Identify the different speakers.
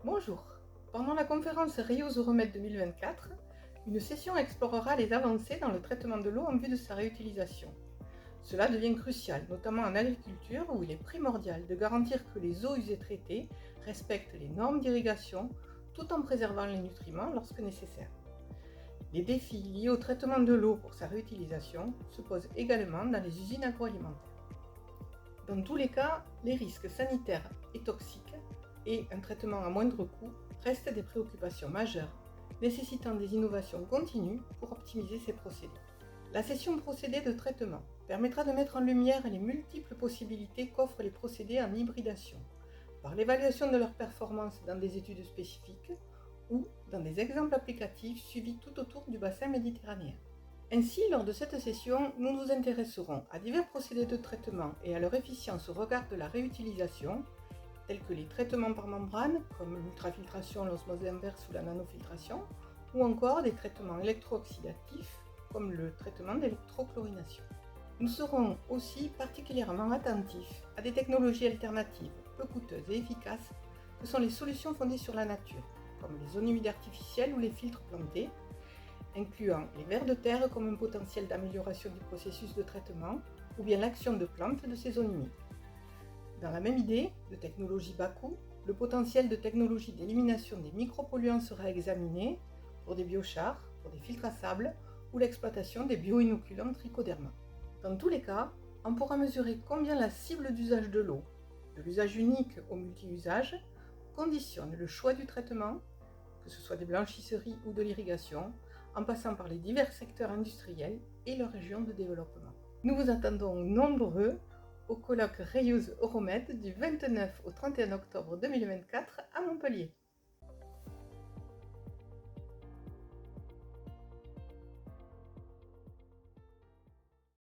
Speaker 1: Bonjour. Pendant la conférence Reuse Euromède 2024, une session explorera les avancées dans le traitement de l'eau en vue de sa réutilisation. Cela devient crucial, notamment en agriculture où il est primordial de garantir que les eaux usées traitées respectent les normes d'irrigation tout en préservant les nutriments lorsque nécessaire. Les défis liés au traitement de l'eau pour sa réutilisation se posent également dans les usines agroalimentaires. Dans tous les cas, les risques sanitaires et toxiques et un traitement à moindre coût restent des préoccupations majeures, nécessitant des innovations continues pour optimiser ces procédés. La session procédés de traitement permettra de mettre en lumière les multiples possibilités qu'offrent les procédés en hybridation, par l'évaluation de leur performance dans des études spécifiques ou dans des exemples applicatifs suivis tout autour du bassin méditerranéen. Ainsi, lors de cette session, nous nous intéresserons à divers procédés de traitement et à leur efficience au regard de la réutilisation, tels que les traitements par membrane, comme l'ultrafiltration, l'osmose inverse ou la nanofiltration, ou encore des traitements électro-oxydatifs, comme le traitement d'électrochlorination. Nous serons aussi particulièrement attentifs à des technologies alternatives, peu coûteuses et efficaces, que sont les solutions fondées sur la nature, comme les zones humides artificielles ou les filtres plantés, incluant les vers de terre comme un potentiel d'amélioration du processus de traitement, ou bien l'action de plantes de ces zones humides. Dans la même idée de technologie bas coût, le potentiel de technologie d'élimination des micropolluants sera examiné pour des biochars, pour des filtres à sable ou l'exploitation des bioinoculants trichoderma. Dans tous les cas, on pourra mesurer combien la cible d'usage de l'eau, de l'usage unique au multi-usage, conditionne le choix du traitement, que ce soit des blanchisseries ou de l'irrigation, en passant par les divers secteurs industriels et leurs régions de développement. Nous vous attendons nombreux au colloque Reuse Euromède du 29 au 31 octobre 2024 à Montpellier.